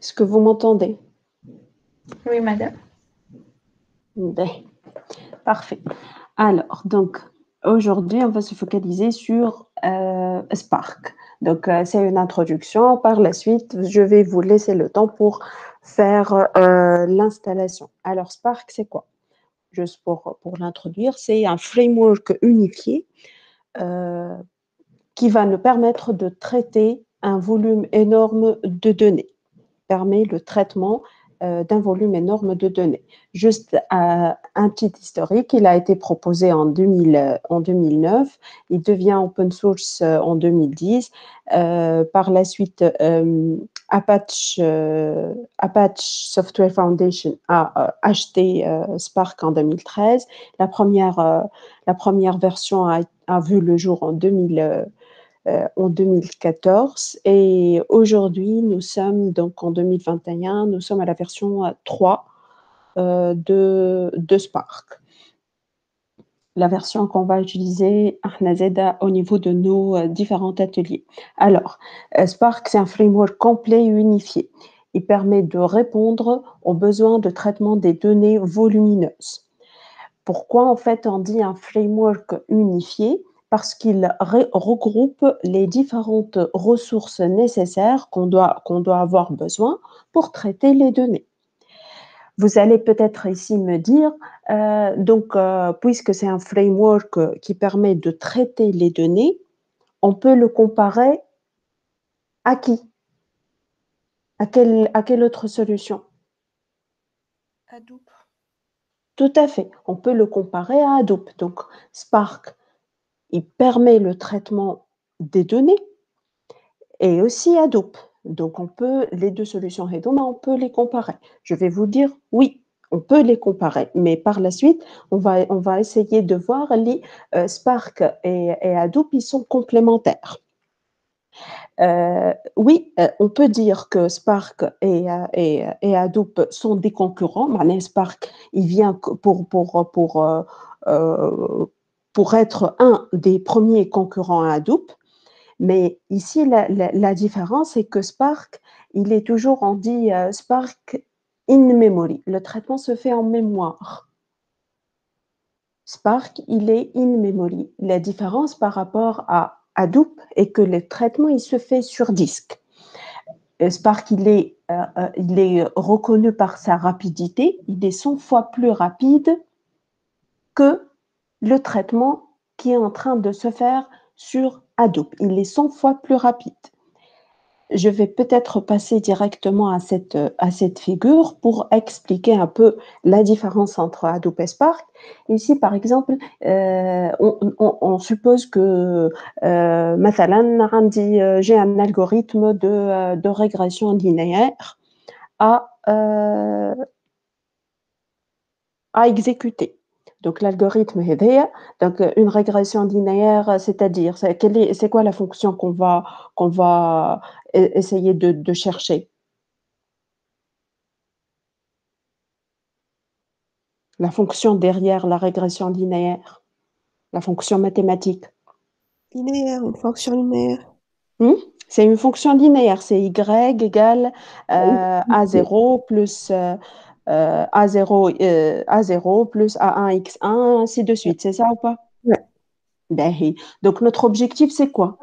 Est-ce que vous m'entendez? Oui, madame. Ben, parfait. Alors, donc, aujourd'hui, on va se focaliser sur Spark. Donc, c'est une introduction. Par la suite, je vais vous laisser le temps pour faire l'installation. Alors, Spark, c'est quoi? Juste pour l'introduire, c'est un framework unifié euh, qui va nous permettre de traiter un volume énorme de données. Permet le traitement d'un volume énorme de données. Juste un petit historique, il a été proposé en 2009, il devient open source en 2010. Par la suite, Apache Software Foundation a acheté Spark en 2013. La première version a vu le jour en 2014 et aujourd'hui, nous sommes donc en 2021, nous sommes à la version 3 de Spark. La version qu'on va utiliser au niveau de nos différents ateliers. Alors, Spark, c'est un framework complet et unifié. Il permet de répondre aux besoins de traitement des données volumineuses. Pourquoi en fait on dit un framework unifié? Parce qu'il regroupe les différentes ressources nécessaires qu'on doit avoir besoin pour traiter les données. Vous allez peut-être ici me dire, puisque c'est un framework qui permet de traiter les données, on peut le comparer à qui? À quelle autre solution? Hadoop. Tout à fait, on peut le comparer à Hadoop. Donc, Spark, il permet le traitement des données et aussi Hadoop. Donc, les deux solutions Hadoop, on peut les comparer. Je vais vous dire oui, on peut les comparer, mais par la suite, on va essayer de voir les Spark et Hadoop, ils sont complémentaires. Oui, on peut dire que Spark et Hadoop sont des concurrents. Spark, il vient pour être un des premiers concurrents à Hadoop. Mais ici, la différence, c'est que Spark, il est toujours, on dit Spark in memory. Le traitement se fait en mémoire. Spark, il est in memory. La différence par rapport à Hadoop est que le traitement, il se fait sur disque. Spark, il est reconnu par sa rapidité. Il est 100 fois plus rapide que le traitement qui est en train de se faire sur Hadoop. Il est 100 fois plus rapide. Je vais peut-être passer directement à cette figure pour expliquer un peu la différence entre Hadoop et Spark. Ici, par exemple, on suppose que j'ai un algorithme de régression linéaire à, euh, à exécuter. Donc, l'algorithme est donc une régression linéaire, c'est-à-dire, c'est quoi la fonction qu'on va essayer de chercher? La fonction derrière la régression linéaire, la fonction mathématique. Linéaire, une fonction linéaire. Hmm. C'est une fonction linéaire, c'est y égale Oui. a0 plus a0 plus a1x1, ainsi de suite. C'est ça ou pas? Ouais. Ben, donc, notre objectif, c'est quoi?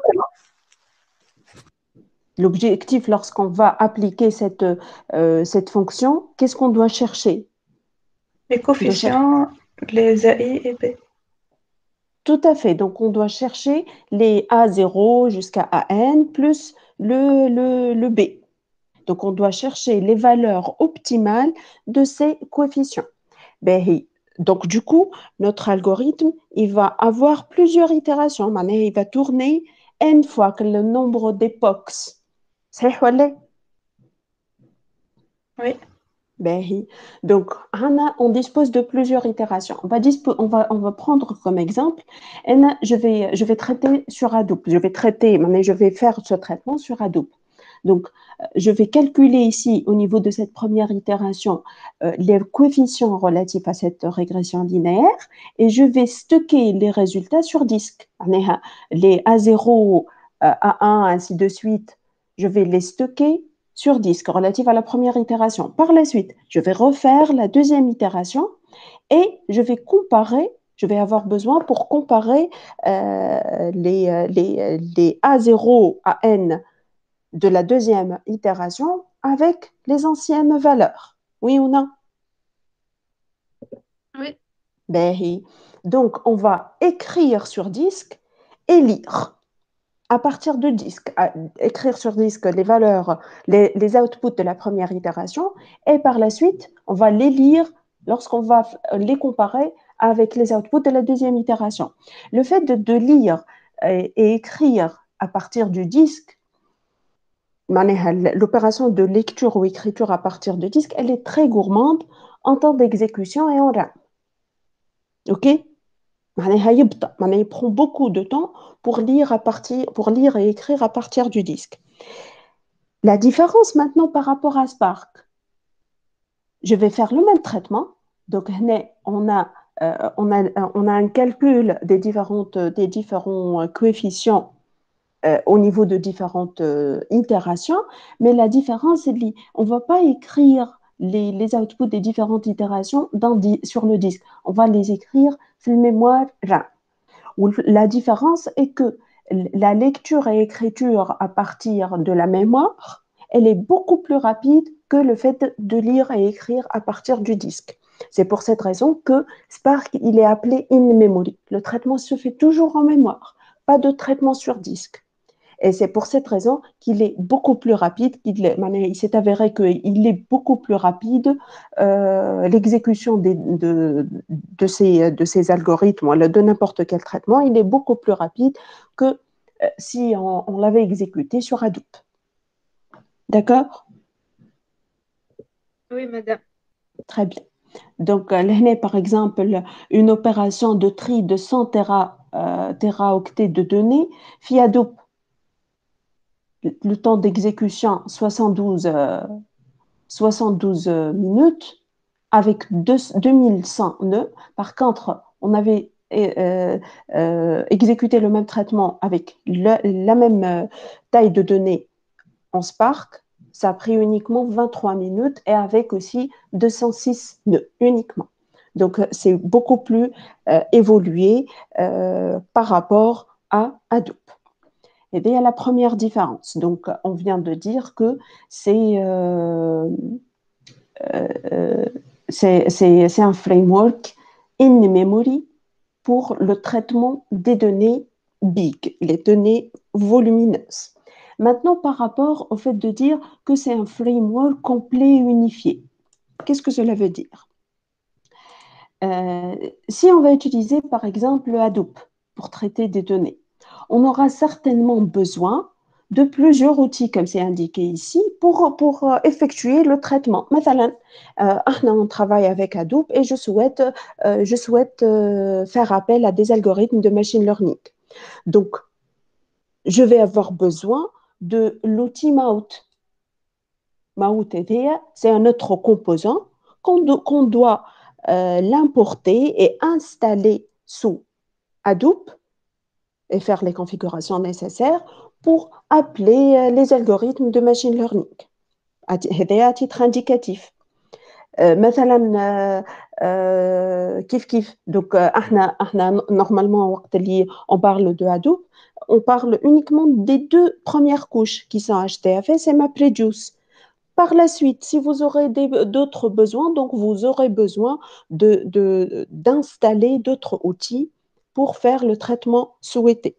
L'objectif, lorsqu'on va appliquer cette fonction, qu'est-ce qu'on doit chercher? Les On doit chercher coefficients, les AI et B. tout à fait. Donc, on doit chercher les A0 jusqu'à AN plus le B. Donc, on doit chercher les valeurs optimales de ces coefficients. Ben, donc, du coup, notre algorithme, il va avoir plusieurs itérations. Il va tourner n fois que le nombre d'époques. C'est Oui. ben, donc, on dispose de plusieurs itérations. On va prendre comme exemple, je vais traiter sur Hadoop. Je vais faire ce traitement sur Hadoop. Donc, je vais calculer ici, au niveau de cette première itération, les coefficients relatifs à cette régression linéaire et je vais stocker les résultats sur disque. Les A0, A1, ainsi de suite, je vais les stocker sur disque relative à la première itération. Par la suite, je vais refaire la deuxième itération et je vais avoir besoin pour comparer les A0 à N de la deuxième itération avec les anciennes valeurs. Oui ou non? Oui. Ben, donc, on va écrire sur disque et lire à partir de disque, écrire sur disque les valeurs, les outputs de la première itération, et par la suite, on va les lire lorsqu'on va les comparer avec les outputs de la deuxième itération. Le fait de lire et écrire à partir du disque, l'opération de lecture ou écriture à partir de disque, elle est très gourmande en temps d'exécution et en RAM. OK? Il prend beaucoup de temps pour lire et écrire à partir du disque. La différence maintenant par rapport à Spark, je vais faire le même traitement. Donc, on a un calcul des différents coefficients au niveau de différentes itérations, mais la différence, c'est qu'on ne va pas écrire les outputs des différentes itérations sur le disque. On va les écrire sur le mémoire RAM. La différence est que la lecture et écriture à partir de la mémoire, elle est beaucoup plus rapide que le fait de lire et écrire à partir du disque. C'est pour cette raison que Spark, il est appelé in memory. Le traitement se fait toujours en mémoire, pas de traitement sur disque. Et c'est pour cette raison qu'il est beaucoup plus rapide. Il s'est avéré qu'il est beaucoup plus rapide. L'exécution de ces algorithmes, de n'importe quel traitement, il est beaucoup plus rapide que si on l'avait exécuté sur Hadoop. D'accord? Oui, madame. Très bien. Donc, là, par exemple, une opération de tri de 100 téraoctets de données, via Hadoop, le temps d'exécution 72 minutes avec 2100 nœuds. Par contre, on avait exécuté le même traitement avec la même taille de données en Spark. Ça a pris uniquement 23 minutes et avec aussi 206 nœuds uniquement. Donc, c'est beaucoup plus évolué par rapport à Hadoop. Eh bien, il y a la première différence. Donc, on vient de dire que c'est euh, c'est un framework in memory pour le traitement des données big, les données volumineuses. Maintenant, par rapport au fait de dire que c'est un framework complet et unifié, qu'est-ce que cela veut dire? Si on va utiliser par exemple Hadoop pour traiter des données, on aura certainement besoin de plusieurs outils, comme c'est indiqué ici, pour effectuer le traitement. مثلا, on travaille avec Hadoop et je souhaite faire appel à des algorithmes de machine learning. Donc, je vais avoir besoin de l'outil Maout. Maout, c'est un autre composant qu'on doit l'importer et installer sous Hadoop et faire les configurations nécessaires pour appeler les algorithmes de machine learning. هذا à titre indicatif. مثلا كيف donc احنا normalement وقت اللي on parle de Hadoop on parle uniquement des deux premières couches qui sont HDFS et MapReduce. Par la suite, si vous aurez d'autres besoins, donc vous aurez besoin d'installer d'autres outils pour faire le traitement souhaité.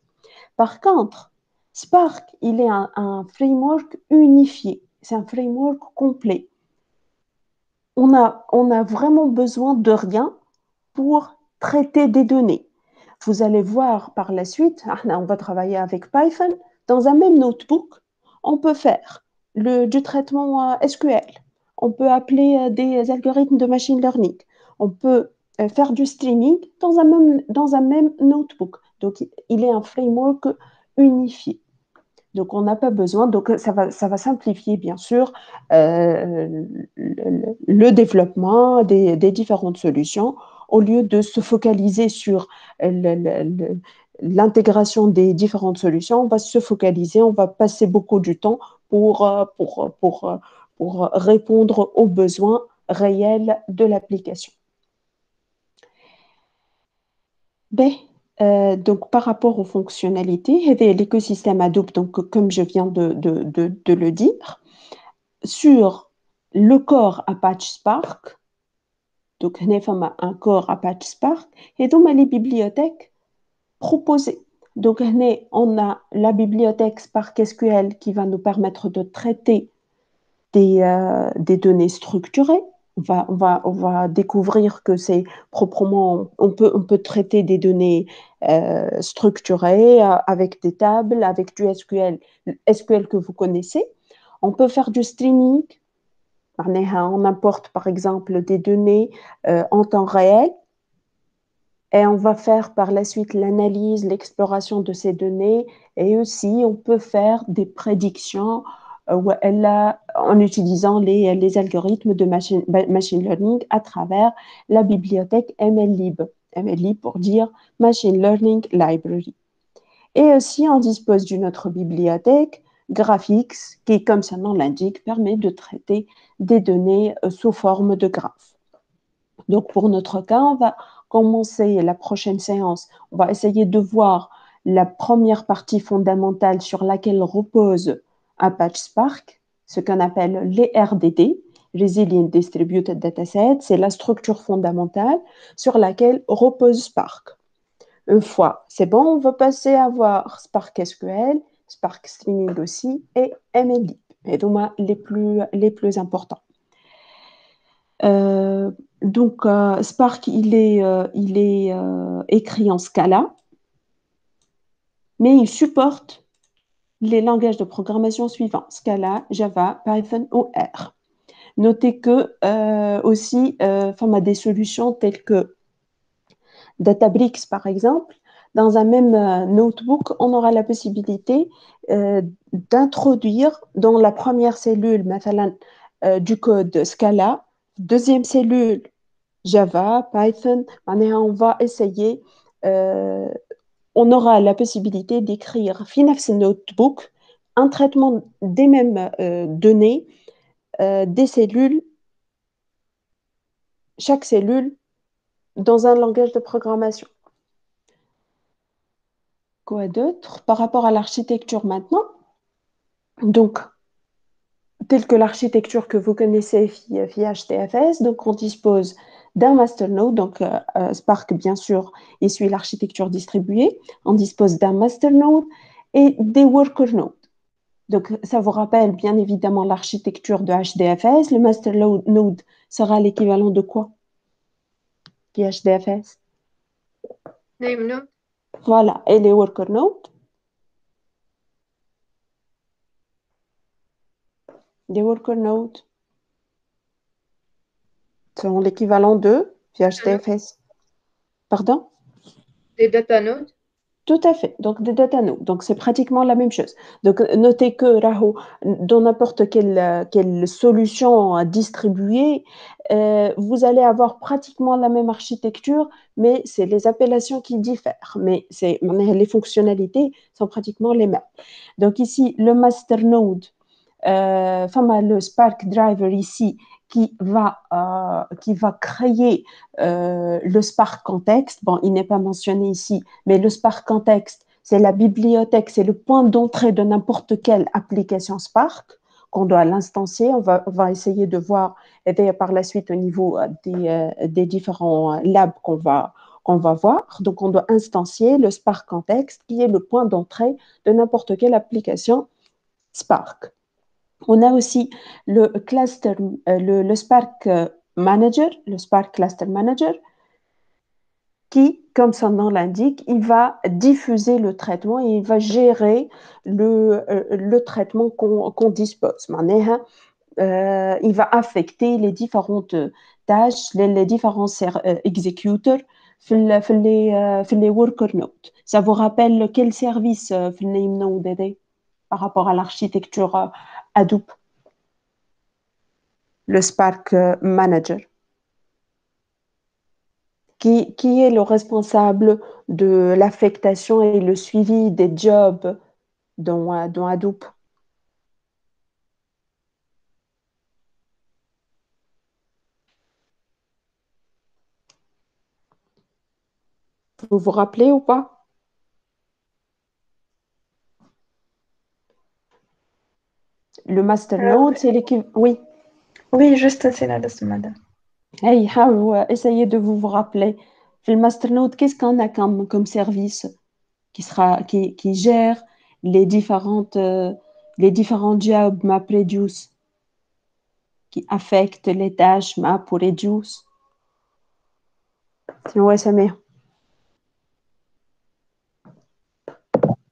Par contre, Spark, il est un framework unifié. C'est un framework complet. On a vraiment besoin de rien pour traiter des données. Vous allez voir par la suite, on va travailler avec Python. Dans un même notebook, on peut faire du traitement SQL. On peut appeler des algorithmes de machine learning. On peut faire du streaming dans un même notebook. Donc, il est un framework unifié. Donc, on n'a pas besoin. Donc, ça va simplifier, bien sûr, le développement des différentes solutions au lieu de se focaliser sur le, le, l'intégration des différentes solutions, on va se focaliser, on va passer beaucoup du temps pour répondre aux besoins réels de l'application. Ben, donc, par rapport aux fonctionnalités, l'écosystème Hadoop, donc, comme je viens de le dire, sur le corps Apache Spark, donc, il y a un corps Apache Spark, et dans les bibliothèques proposées. Donc, on a la bibliothèque Spark SQL qui va nous permettre de traiter des données structurées. On va découvrir que c'est proprement, on peut traiter des données structurées avec des tables, avec du SQL que vous connaissez. On peut faire du streaming. On importe par exemple des données en temps réel et on va faire par la suite l'analyse, l'exploration de ces données et aussi on peut faire des prédictions en utilisant les algorithmes de machine learning à travers la bibliothèque MLlib. MLlib pour dire Machine Learning Library. Et aussi, on dispose d'une autre bibliothèque, Graphics, qui, comme son nom l'indique, permet de traiter des données sous forme de graphes. Donc, pour notre cas, on va commencer la prochaine séance. On va essayer de voir la première partie fondamentale sur laquelle repose Apache Spark, ce qu'on appelle les RDD, Resilient Distributed Dataset. C'est la structure fondamentale sur laquelle repose Spark. Une fois, c'est bon, on va passer à voir Spark SQL, Spark Streaming aussi et MLlib, et donc les plus importants. Donc, Spark, il est écrit en Scala, mais il supporte les langages de programmation suivants, Scala, Java, Python ou R. Notez que aussi, on a des solutions telles que Databricks, par exemple. Dans un même notebook, on aura la possibilité d'introduire dans la première cellule, du code Scala, deuxième cellule, Java, Python. On va essayer, on aura la possibilité d'écrire Finax Notebook, un traitement des mêmes données, des cellules, chaque cellule dans un langage de programmation. Quoi d'autre par rapport à l'architecture maintenant? Donc, telle que l'architecture que vous connaissez via HDFS, donc on dispose d'un master node, donc Spark bien sûr, il suit l'architecture distribuée, on dispose d'un master node et des worker nodes. Donc ça vous rappelle bien évidemment l'architecture de HDFS, le master node sera l'équivalent de quoi via HDFS? Name node. Voilà, et les worker nodes? Des worker nodes seront l'équivalent de via HDFS. Pardon? Des data nodes. Tout à fait. Donc, des data nodes. Donc, c'est pratiquement la même chose. Donc, notez que, Rahou, dans n'importe quelle solution distribuée, vous allez avoir pratiquement la même architecture, mais c'est les appellations qui diffèrent. Mais les fonctionnalités sont pratiquement les mêmes. Donc, ici, le master node, le Spark Driver ici, qui va créer le Spark Context. Bon, il n'est pas mentionné ici, mais le Spark Context, c'est la bibliothèque, c'est le point d'entrée de n'importe quelle application Spark qu'on doit l'instancier. On va essayer de voir, et par la suite au niveau des différents labs qu'on va voir. Donc, on doit instancier le Spark Context, qui est le point d'entrée de n'importe quelle application Spark. On a aussi le cluster, le Spark Manager, le Spark Cluster Manager, qui, comme son nom l'indique, il va diffuser le traitement et il va gérer le traitement qu'on dispose. Il va affecter les différentes tâches, les différents exécuteurs les worker nodes. Ça vous rappelle quel service في النame node par rapport à l'architecture Hadoop, le Spark Manager, qui est le responsable de l'affectation et le suivi des jobs dans Hadoop? Vous vous rappelez ou pas? Le masternode, c'est l'équivalent. Oui. Oui, juste c'est la leçon, madame. Hey, essayez de vous rappeler. Le masternode, qu'est-ce qu'on a comme service qui gère les différents jobs map reduce, qui affectent les tâches map pour reduce. شنو سميه؟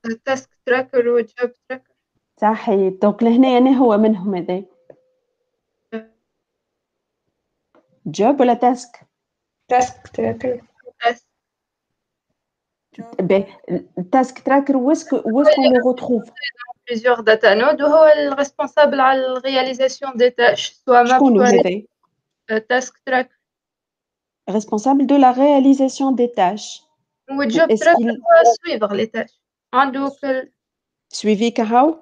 التاسك تراكر والجوب تراكر. صحيح. دونك لهنا يعني هو منهم هذا جوب ولا تاسك؟ تاسك تراكر. التاسك تراكر où est-ce qu'on le retrouve? Plusieurs data nodes وهو الريسبونسابل على الرياليزاسيون دي تاش سواء ماب شكون سواء هذا؟ تاسك تراكر. Responsable de la réalisation des tâches. والجوب Est-ce تراكر qu'il هو سويفر لي تاش عنده suivi كهو؟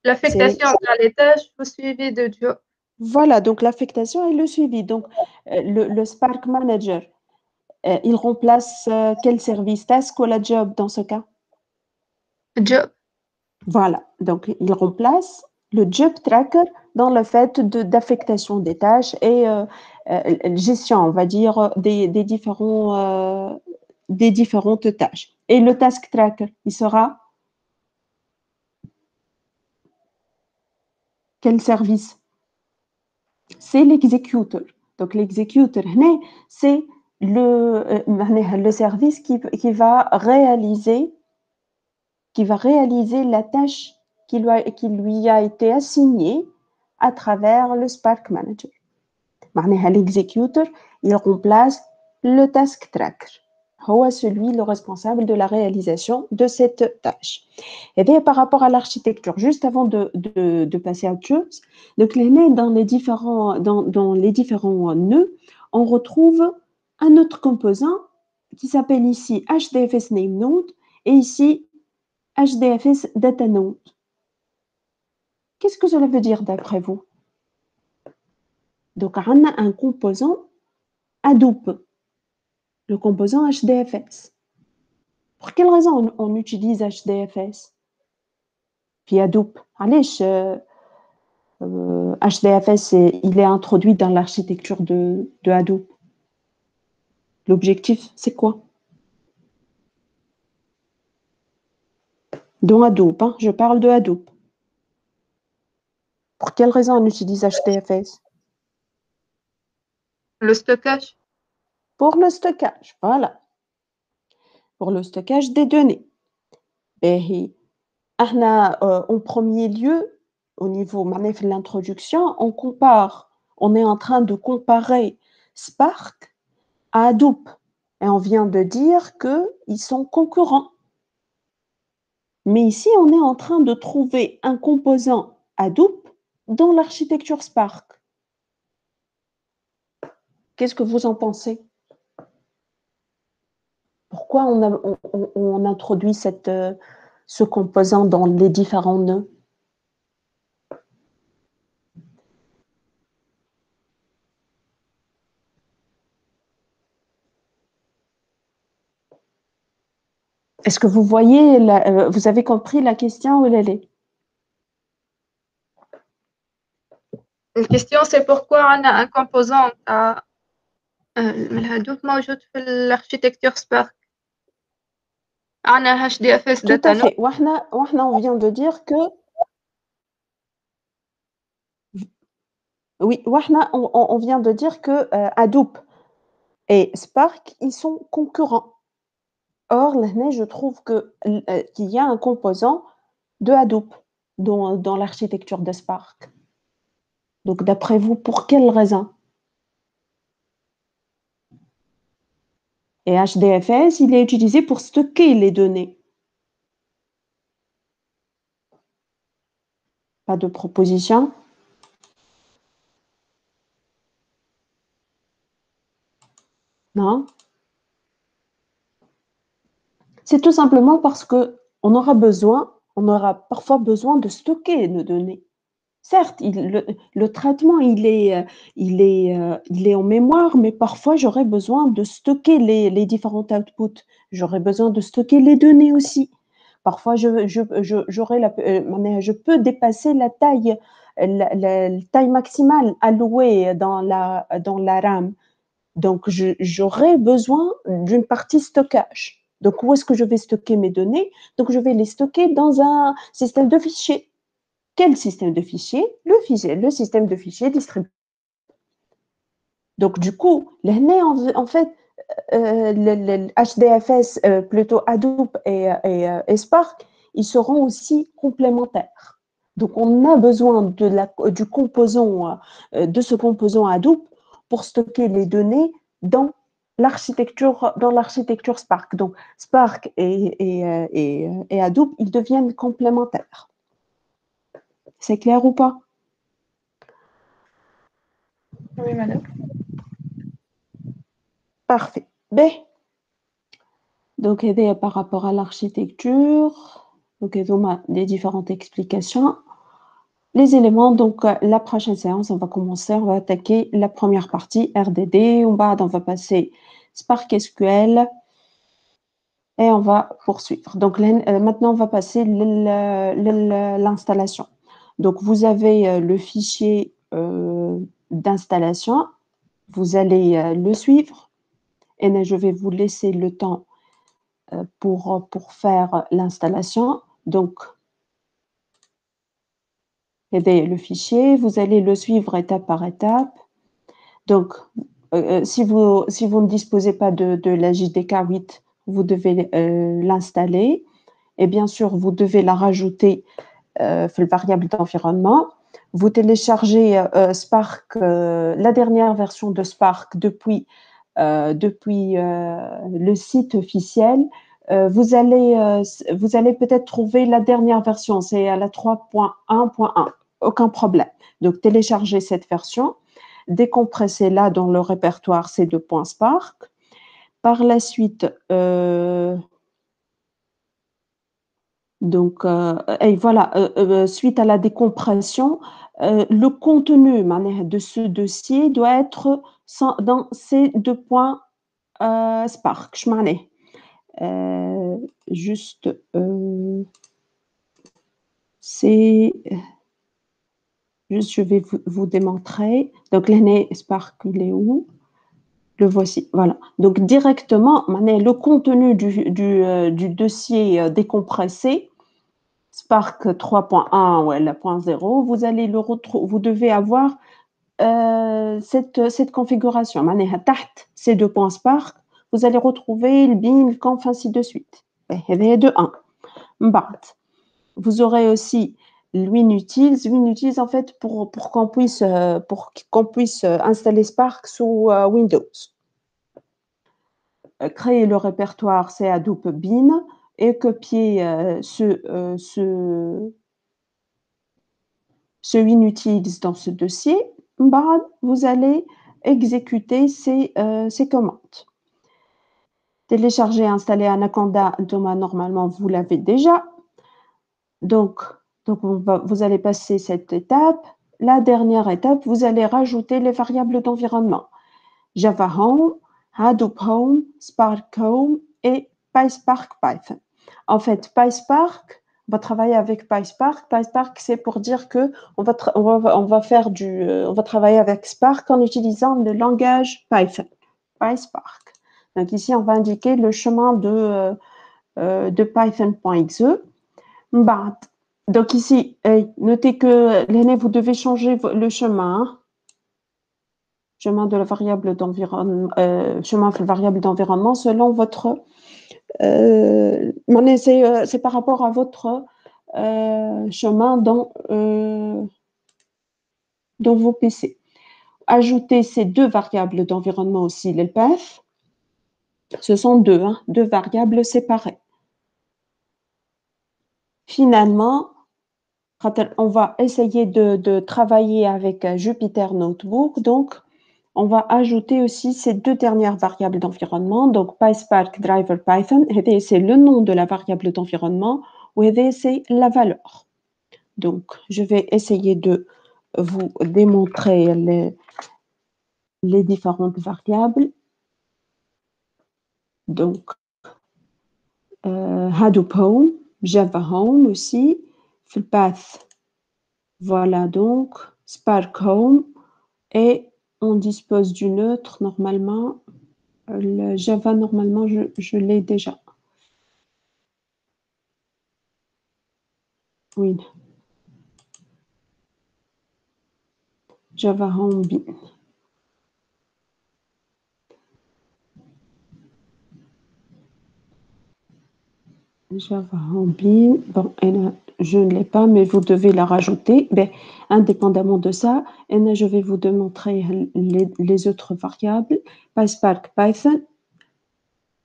l'affectation تاع لي تاش والسويفي دو جوب. Voilà, donc l'affectation et le suivi. Donc, le Spark Manager, il remplace quel service? Task ou la job dans ce cas? job. Voilà, donc il remplace le job tracker dans le fait d'affectation des tâches et gestion, on va dire, des différentes tâches. Et le task tracker, il sera quel service? C'est l'exécuteur. Donc l'exécuteur, c'est le service qui va réaliser la tâche qui lui a été assignée à travers le Spark Manager. L'exécuteur, il remplace le task tracker. C'est celui le responsable de la réalisation de cette tâche. Et bien, par rapport à l'architecture, juste avant de passer à autre chose, donc dans les différents nœuds, on retrouve un autre composant qui s'appelle ici HDFS Name Node et ici HDFS Data Node. Qu'est-ce que cela veut dire d'après vous? Donc, on a un composant Hadoop, le composant HDFS. Pour quelle raison on utilise HDFS? Puis Hadoop, HDFS, il est introduit dans l'architecture de Hadoop. L'objectif, c'est quoi? Dans Hadoop, je parle de Hadoop. Pour quelle raison on utilise HDFS? Le stockage. Pour le stockage, voilà. Pour le stockage des données. Et en premier lieu, au niveau de l'introduction, on est en train de comparer Spark à Hadoop. Et on vient de dire qu'ils sont concurrents. Mais ici, on est en train de trouver un composant Hadoop dans l'architecture Spark. Qu'est-ce que vous en pensez? Pourquoi on introduit ce composant dans les différents nœuds? Est-ce que vous voyez, vous avez compris la question où elle est? La question c'est pourquoi on a un composant à الهدوب موجود في l'architecture Spark. عندنا HDFS Tout data à node. fait. On vient de dire que oui, on vient de dire que Hadoop et Spark, ils sont concurrents. Or, là, je trouve qu'il y a un composant de Hadoop dans l'architecture de Spark. Donc, d'après vous, pour quelle raison? Et HDFS, il est utilisé pour stocker les données. Pas de proposition? C'est tout simplement parce qu'on aura parfois besoin de stocker nos données. Certes, le traitement, il est en mémoire, mais parfois j'aurais besoin de stocker les différents outputs. J'aurais besoin de stocker les données aussi. Parfois, je peux dépasser la taille maximale allouée dans la RAM. Donc, j'aurai besoin d'une partie stockage. Donc, où est-ce que je vais stocker mes données? Donc, je vais les stocker dans un système de fichiers. Quel système de fichiers? Le système de fichiers distribué. Donc, du coup, en fait, le HDFS, plutôt Hadoop et Spark, ils seront aussi complémentaires. Donc, on a besoin de ce composant Hadoop pour stocker les données dans l'architecture Spark. Donc, Spark et Hadoop, ils deviennent complémentaires. C'est clair ou pas? Oui, madame. Parfait. B. Donc, aider par rapport à l'architecture. Donc, on a des différentes explications. Les éléments, donc, la prochaine séance, on va attaquer la première partie, RDD. On va passer Spark SQL et on va poursuivre. Donc, maintenant, on va passer l'installation. Donc, vous avez le fichier d'installation. Vous allez le suivre. Et je vais vous laisser le temps pour faire l'installation. Donc, le fichier, vous allez le suivre étape par étape. Donc, si vous ne disposez pas de la JDK 8, vous devez l'installer. Et bien sûr, vous devez la rajouter le variable d'environnement. Vous téléchargez Spark, la dernière version de Spark depuis le site officiel. Vous allez peut-être trouver la dernière version, c'est à la 3.1.1, aucun problème. Donc, téléchargez cette version, décompressez-la dans le répertoire C2.Spark. Par la suite, et voilà, suite à la décompression, le contenu de ce dossier doit être dans C2.Spark. Juste, je vais vous démontrer. Donc, l'année Spark, il est où? Le voici, voilà. Donc, directement, le contenu du dossier décompressé, Spark 3.1 ou la 0, vous allez vous devez avoir cette configuration. تحت C2.Spark, vous allez retrouver le bin, le conf, ainsi de suite. Et de 1. Vous aurez aussi WinUtils en fait pour qu'on puisse installer Spark sous Windows. Créer le répertoire, c'est Hadoop bin et copier ce WinUtils dans ce dossier. Vous allez exécuter ces commandes. Télécharger et installer Anaconda, normalement, vous l'avez déjà. Donc vous allez passer cette étape. La dernière étape, vous allez rajouter les variables d'environnement. Java Home, Hadoop Home, Spark Home et PySpark Python. En fait, PySpark, on va travailler avec PySpark. PySpark, c'est pour dire que on va travailler avec Spark en utilisant le langage Python. PySpark. Donc ici, on va indiquer le chemin de python.exe. Donc ici, notez que vous devez changer le chemin. Chemin de la variable d'environnement, selon votre. C'est par rapport à votre chemin dans vos PC. Ajoutez ces deux variables d'environnement aussi, les paths. Ce sont deux variables séparées. Finalement, on va essayer de travailler avec Jupyter Notebook. Donc, on va ajouter aussi ces deux dernières variables d'environnement. Donc, PySpark driver Python, c'est le nom de la variable d'environnement, ou c'est la valeur. Donc, je vais essayer de vous démontrer les différentes variables. Donc, Hadoop Home, Java Home aussi, path, voilà donc, Spark Home, et on dispose du neutre normalement. Le Java, normalement, je l'ai déjà. Oui. Java Home Bin. Java Home Bin. Bon, je ne l'ai pas, mais vous devez la rajouter. Ben, indépendamment de ça, je vais vous démontrer les autres variables. PySpark Python.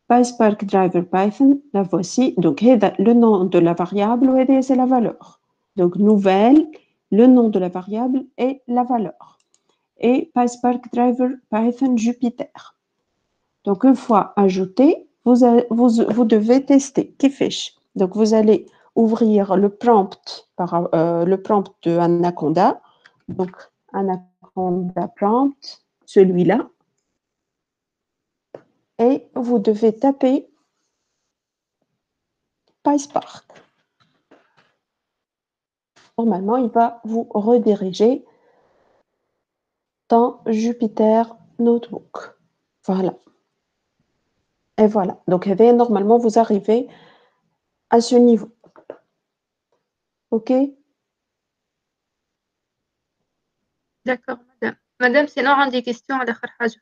PySpark driver Python, la voici. Donc, le nom de la variable, c'est la valeur. Donc, nouvelle, le nom de la variable et la valeur. Et PySpark driver Python Jupyter. Donc, une fois ajouté, vous devez tester. Qui fiche? Donc, vous allez ouvrir le prompt de Anaconda. Donc, Anaconda prompt, celui-là. Et vous devez taper PySpark. Normalement, il va vous rediriger dans Jupyter Notebook. Voilà. Et voilà. Donc, normalement, vous arrivez à ce niveau. OK? D'accord, madame. Madame, sinon, on a des questions à la kharhaja.